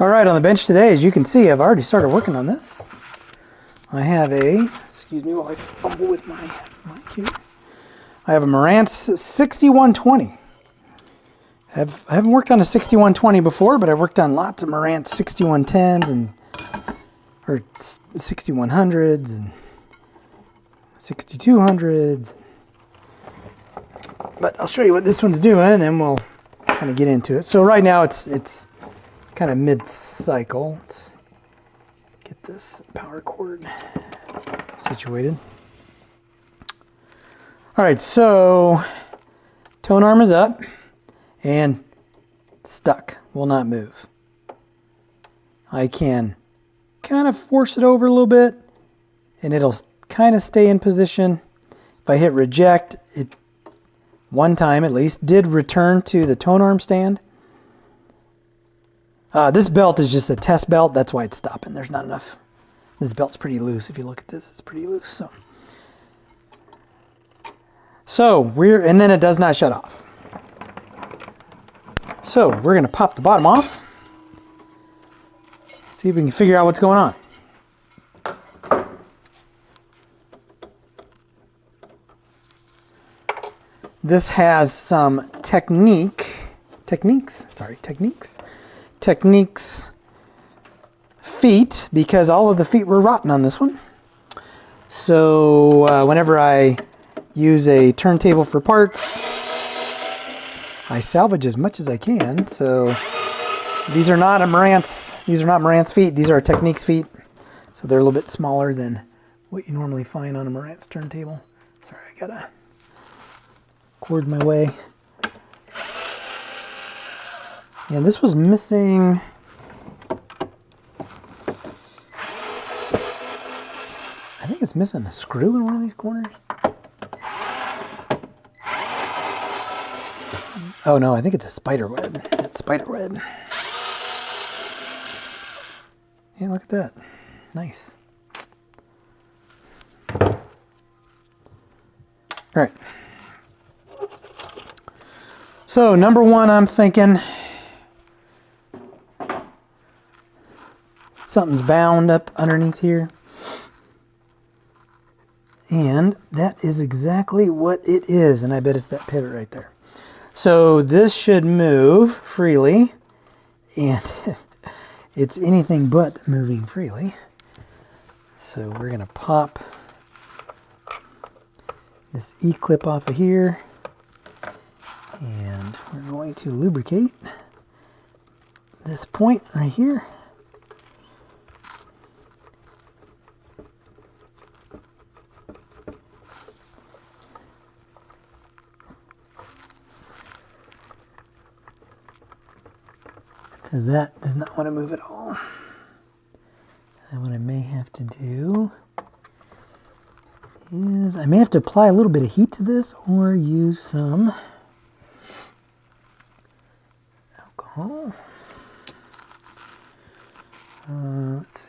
All right, on the bench today, as you can see, I've already started working on this. I have excuse me while I fumble with my mic here. I have a Marantz 6120. I haven't worked on a 6120 before, but I've worked on lots of Marantz 6110s or 6100s and 6200s. But I'll show you what this one's doing, and then we'll kind of get into it. So right now it's kind of mid-cycle. Let's get this power cord situated. All right, so tone arm is up and stuck, will not move. I can kind of force it over a little bit and it'll kind of stay in position. If I hit reject, it one time at least did return to the tone arm stand. This belt is just a test belt, that's why it's stopping. There's not enough. This belt's pretty loose. If you look at this, it's pretty loose. And then it does not shut off. So we're going to pop the bottom off. See if we can figure out what's going on. This has some techniques feet, because all of the feet were rotten on this one. So whenever I use a turntable for parts, I salvage as much as I can. So these are not Marantz feet. These are techniques feet. So they're a little bit smaller than what you normally find on a Marantz turntable. Sorry, I gotta cord my way. And this was missing. I think it's missing a screw in one of these corners. Oh no, I think it's a spider web. It's spider web. Yeah, look at that. Nice. All right. So number one, I'm thinking something's bound up underneath here. And that is exactly what it is. And I bet it's that pivot right there. So this should move freely. And it's anything but moving freely. So we're going to pop this E-clip off of here. And we're going to lubricate this point right here. Because that does not want to move at all. And what I may have to do is I may have to apply a little bit of heat to this or use some alcohol. Let's see.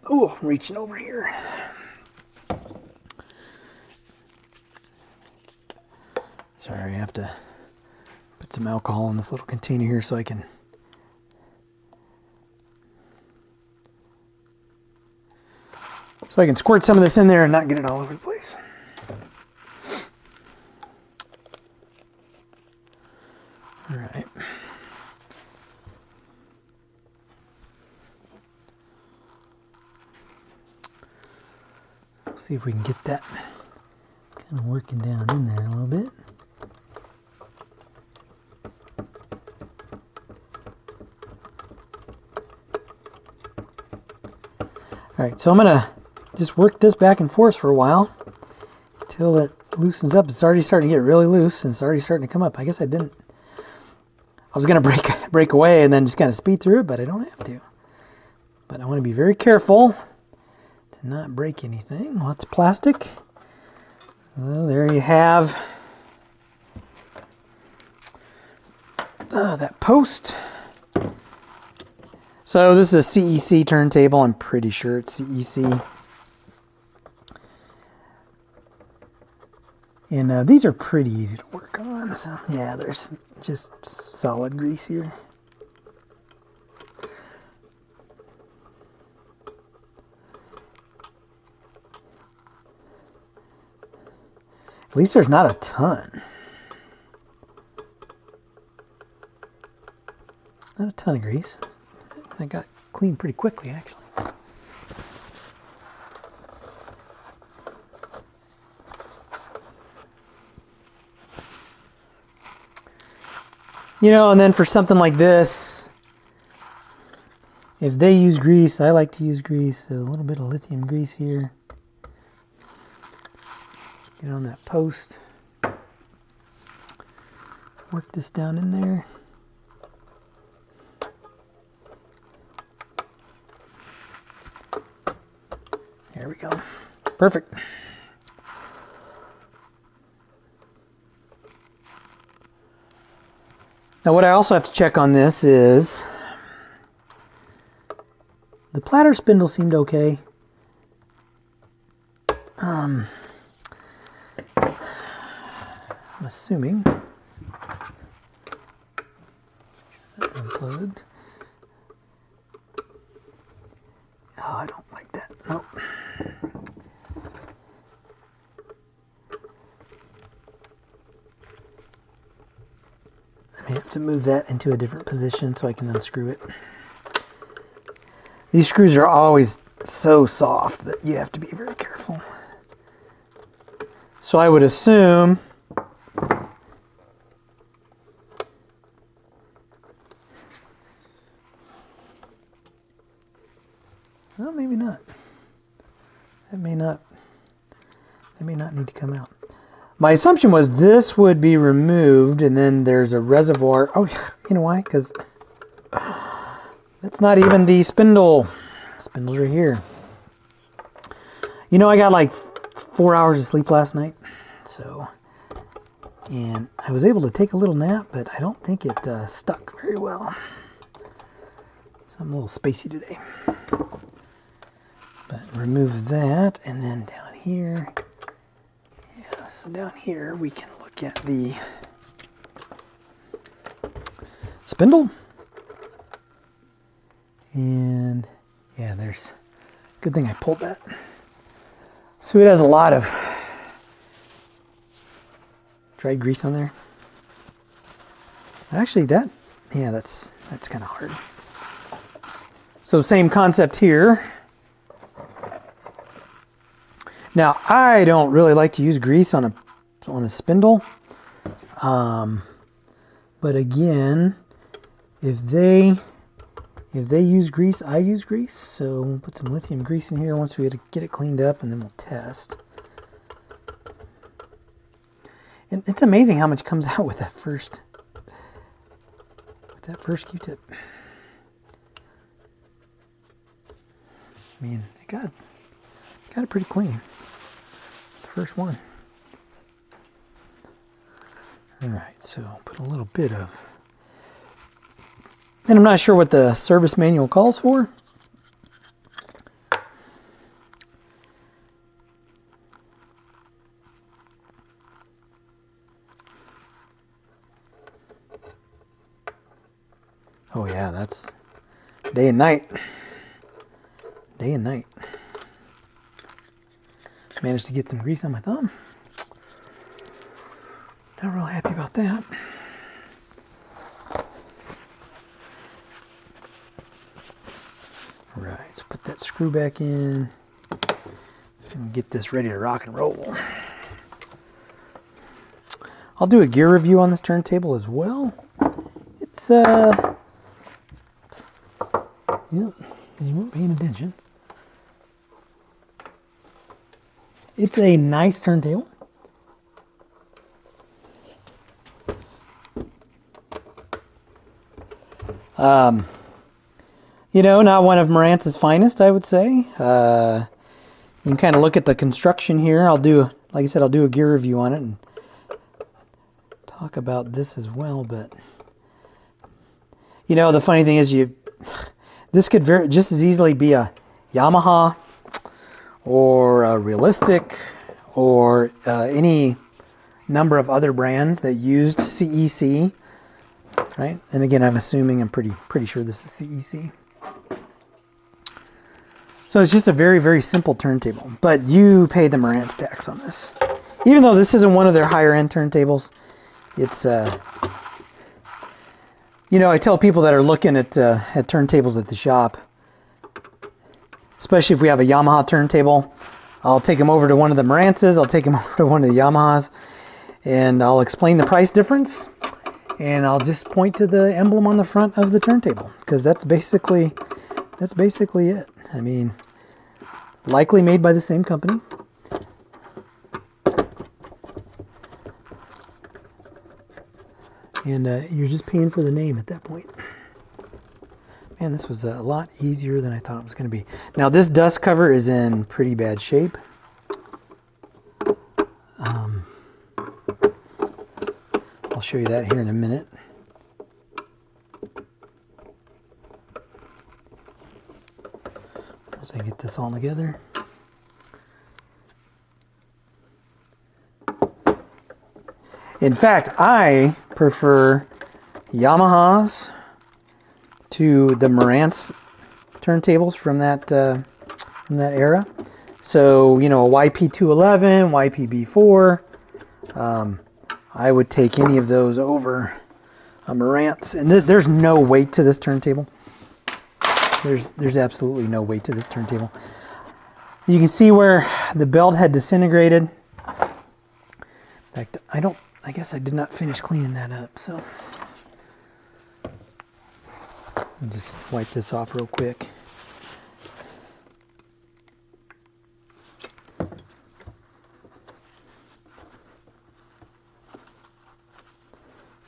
Oh, I'm reaching over here. Sorry, I have to put some alcohol in this little container here so I can squirt some of this in there and not get it all over the place. All right. We'll see if we can get that kind of working down in there a little bit. All right, so I'm gonna just work this back and forth for a while until it loosens up. It's already starting to get really loose and it's already starting to come up. I guess I didn't. I was gonna break away and then just kind of speed through it, but I don't have to. But I want to be very careful to not break anything. Lots of plastic. So there you have that post. So this is a CEC turntable. I'm pretty sure it's CEC. And these are pretty easy to work on. So yeah, there's just solid grease here. At least there's not a ton. Not a ton of grease. That got clean pretty quickly, actually. You know, and then for something like this, if they use grease, I like to use grease. So a little bit of lithium grease here. Get on that post. Work this down in there. There we go. Perfect. Now what I also have to check on this is the platter spindle seemed okay. I'm assuming that's unplugged. Oh, I don't like that. Nope. I may have to move that into a different position so I can unscrew it. These screws are always so soft that you have to be very careful. So I would assume well, maybe not. That may not need to come out. My assumption was this would be removed and then there's a reservoir. Oh, you know why? Because that's not even the spindle. Spindles are here. You know, I got like 4 hours of sleep last night. So, and I was able to take a little nap, but I don't think it stuck very well. So I'm a little spacey today. But remove that, and then down here, yeah, so down here we can look at the spindle. And yeah, there's, good thing I pulled that. So it has a lot of dried grease on there. Actually that, yeah, that's kind of hard. So same concept here. Now, I don't really like to use grease on a spindle, but again, if they use grease, I use grease. So we'll put some lithium grease in here once we get it cleaned up, and then we'll test. And it's amazing how much comes out with that first Q-tip. I mean, it got it pretty clean. First one. All right, so put a little bit of, and I'm not sure what the service manual calls for. Oh yeah, that's day and night. Day and night. Managed to get some grease on my thumb. Not real happy about that. All right, so put that screw back in and get this ready to rock and roll. I'll do a gear review on this turntable as well. It's yeah, you weren't paying attention. It's a nice turntable. You know, not one of Marantz's finest, I would say. You can kind of look at the construction here. Like I said, I'll do a gear review on it and talk about this as well. But you know, the funny thing is, this could just as easily be a Yamaha or a Realistic or any number of other brands that used CEC, right? And again, I'm assuming, I'm pretty sure this is CEC. So it's just a very, very simple turntable, but you pay the Marantz tax on this. Even though this isn't one of their higher end turntables, it's, you know, I tell people that are looking at turntables at the shop, especially if we have a Yamaha turntable, I'll take them over to one of the Marantzes, I'll take them over to one of the Yamahas, and I'll explain the price difference, and I'll just point to the emblem on the front of the turntable, because that's basically it. I mean, likely made by the same company. And you're just paying for the name at that point. Man, this was a lot easier than I thought it was going to be. Now, this dust cover is in pretty bad shape. I'll show you that here in a minute. As I get this all together. In fact, I prefer Yamahas to the Marantz turntables from that era. So, you know, a YP211, YPB4. I would take any of those over a Marantz. And there's no weight to this turntable. There's absolutely no weight to this turntable. You can see where the belt had disintegrated. In fact, I guess I did not finish cleaning that up, so I'll just wipe this off real quick.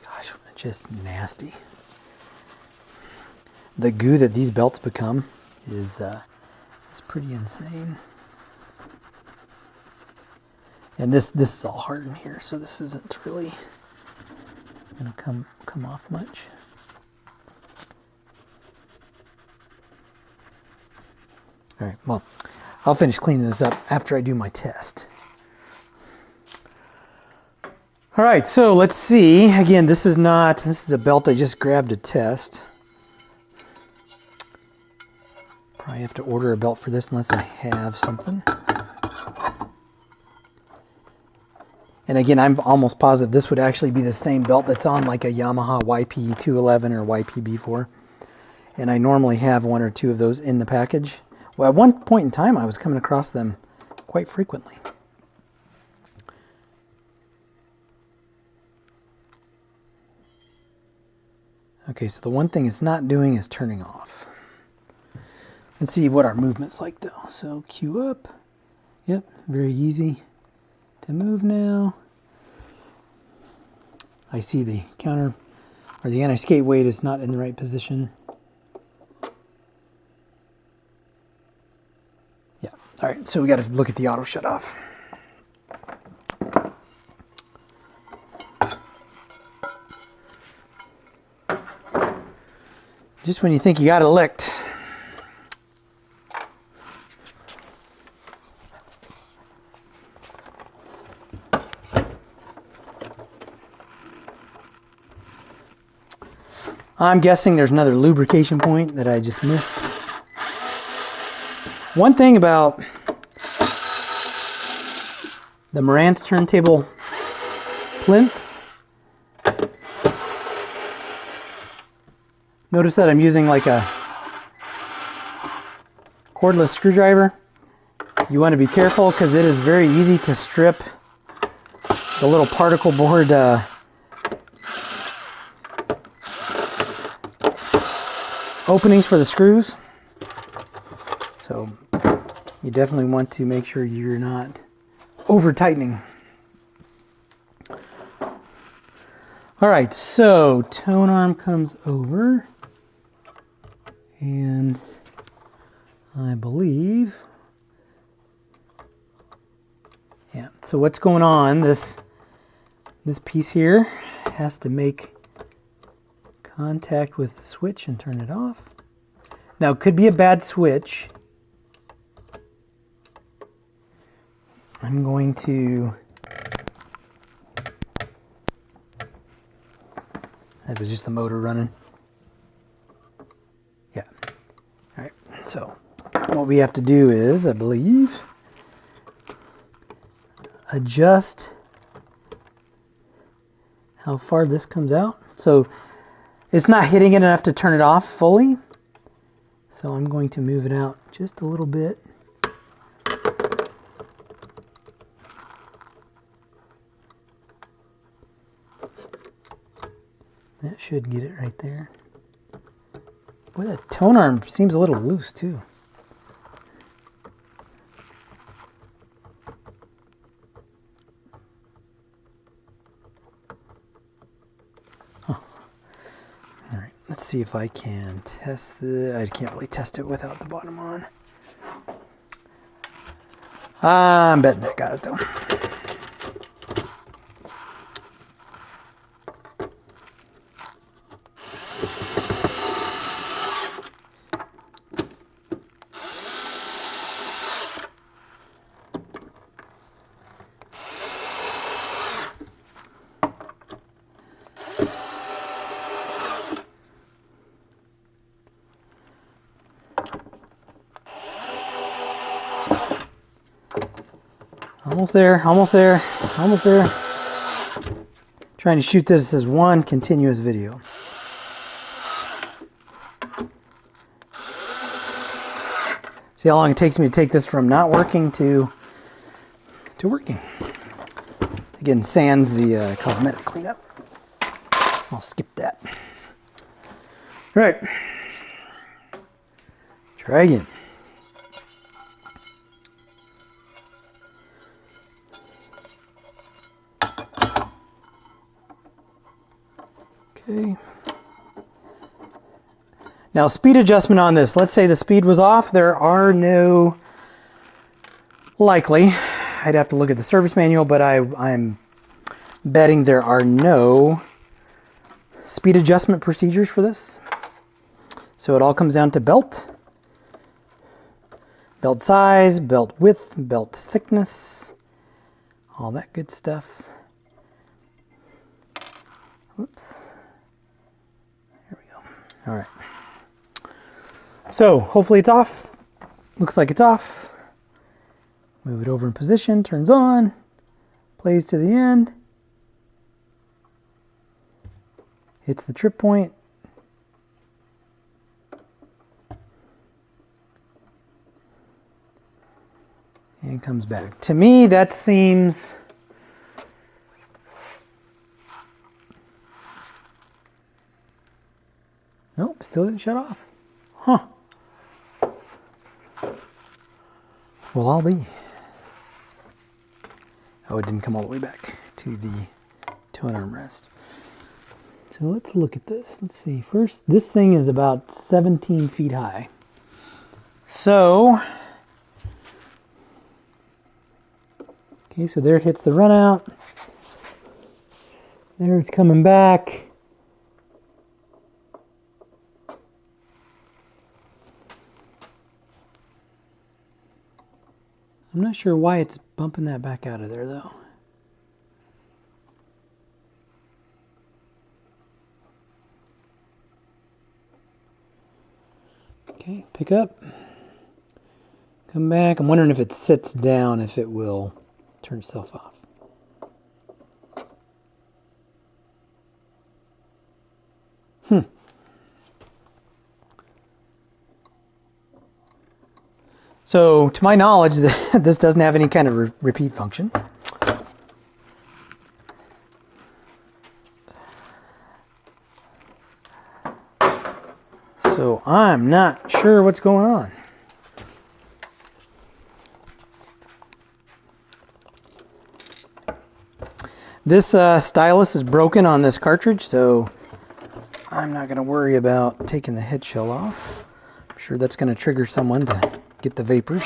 Gosh, just nasty. The goo that these belts become is pretty insane. And this is all hardened here, so this isn't really going to come off much. All right, well, I'll finish cleaning this up after I do my test. All right, so let's see. Again, this is a belt I just grabbed to test. Probably have to order a belt for this unless I have something. And again, I'm almost positive this would actually be the same belt that's on like a Yamaha YP211 or YPB4. And I normally have one or two of those in the package. Well, at one point in time, I was coming across them quite frequently. Okay, so the one thing it's not doing is turning off. Let's see what our movement's like though. So cue up. Yep, very easy to move now. I see the counter or the anti-skate weight is not in the right position. Yeah, all right, so we got to look at the auto shut off. Just when you think you got it licked. I'm guessing there's another lubrication point that I just missed. One thing about the Marantz turntable plinths, notice that I'm using like a cordless screwdriver. You want to be careful because it is very easy to strip the little particle board openings for the screws. So you definitely want to make sure you're not over tightening. All right, so tone arm comes over, and I believe, yeah, so what's going on, this piece here has to make contact with the switch and turn it off. Now, it could be a bad switch. I'm going to That was just the motor running. Yeah. All right. So what we have to do is, I believe, adjust how far this comes out. So it's not hitting it enough to turn it off fully. So I'm going to move it out just a little bit. That should get it right there. Boy, that tone arm seems a little loose too. Let's see if I can test I can't really test it without the bottom on. I'm betting I got it though. Almost there, almost there, almost there. Trying to shoot this as one continuous video. See how long it takes me to take this from not working to working. Again, sans the cosmetic cleanup. I'll skip that. All right. Try again. Okay. Now speed adjustment on this. Let's say the speed was off. There are no, likely, I'd have to look at the service manual, but I'm betting there are no speed adjustment procedures for this. So it all comes down to belt size, belt width, belt thickness, all that good stuff. Whoops. There we go. All right. So hopefully it's off. Looks like it's off. Move it over in position, turns on, plays to the end, hits the trip point, and comes back. To me, that seems nope, still didn't shut off. Huh. Well, I'll be. Oh, it didn't come all the way back to the tone armrest. So let's look at this. Let's see. First, this thing is about 17 feet high. So, okay, so there it hits the run out. There it's coming back. I'm not sure why it's bumping that back out of there though. Okay, pick up, come back. I'm wondering if it sits down, if it will turn itself off. So, to my knowledge, this doesn't have any kind of repeat function. So, I'm not sure what's going on. This stylus is broken on this cartridge, so I'm not going to worry about taking the head shell off. I'm sure that's going to trigger someone to get the vapors.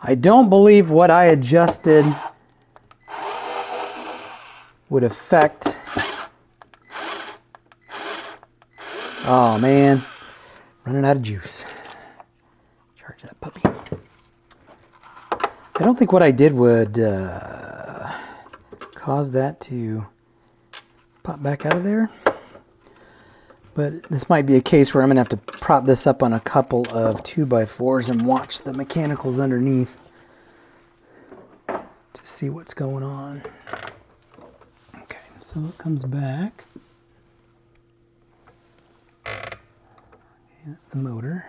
I don't believe what I adjusted would affect. Oh man. Running out of juice. Charge that puppy. I don't think what I did would cause that to pop back out of there. But this might be a case where I'm going to have to prop this up on a couple of 2x4s and watch the mechanicals underneath to see what's going on. Okay, so it comes back. Okay, that's the motor.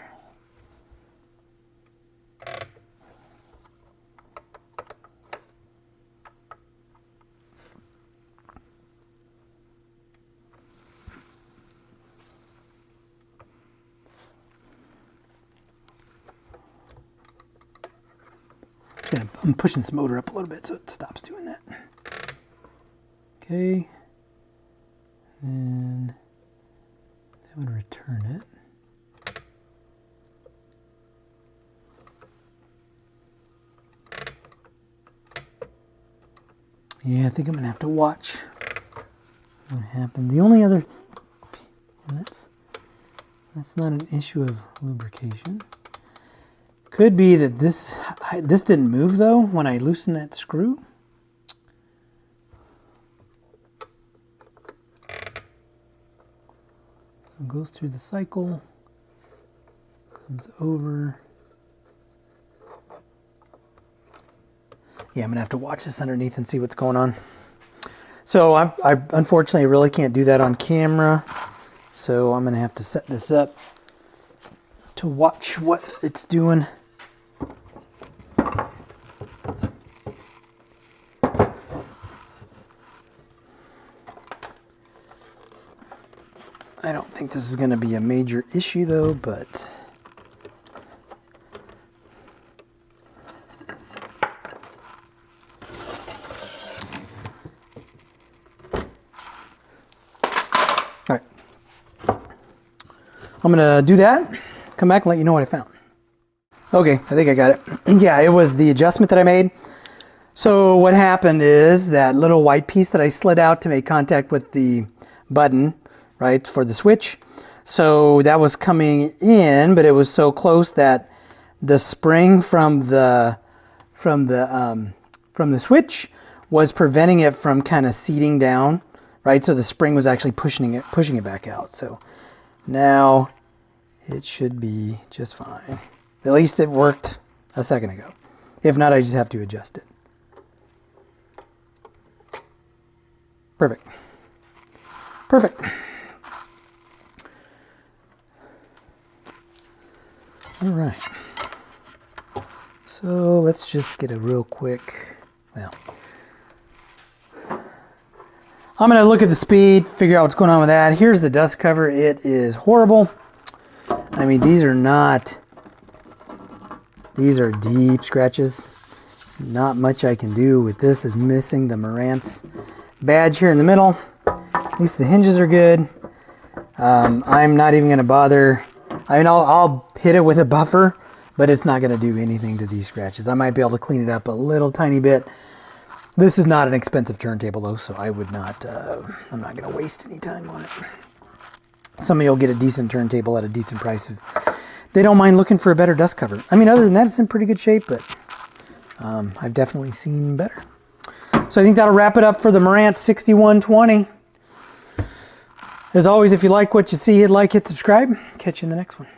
I'm pushing this motor up a little bit so it stops doing that. Okay. And that would return it. Yeah, I think I'm going to have to watch what happened. The only other, and that's not an issue of lubrication. Could be that this didn't move though when I loosened that screw. So it goes through the cycle, comes over. Yeah, I'm gonna have to watch this underneath and see what's going on. So I unfortunately really can't do that on camera. So I'm gonna have to set this up to watch what it's doing. I don't think this is going to be a major issue though, but all right. I'm going to do that, come back and let you know what I found. Okay, I think I got it. Yeah, it was the adjustment that I made. So what happened is that little white piece that I slid out to make contact with the button, right, for the switch. So that was coming in, but it was so close that the spring from the switch was preventing it from kind of seating down, right? So the spring was actually pushing it back out. So now it should be just fine. At least it worked a second ago. If not, I just have to adjust it. Perfect. Perfect. All right. So let's just get a real quick, well, I'm going to look at the speed, figure out what's going on with that. Here's the dust cover. It is horrible. I mean, these are deep scratches. Not much I can do with this. Is missing the Marantz badge here in the middle. At least the hinges are good. I'm not even going to bother. I mean, I'll hit it with a buffer, but it's not going to do anything to these scratches. I might be able to clean it up a little tiny bit. This is not an expensive turntable though, so I would not, I'm not going to waste any time on it. Somebody will get a decent turntable at a decent price if they don't mind looking for a better dust cover. I mean, other than that, it's in pretty good shape, but I've definitely seen better. So I think that'll wrap it up for the Marantz 6120. As always, if you like what you see, hit like, hit subscribe. Catch you in the next one.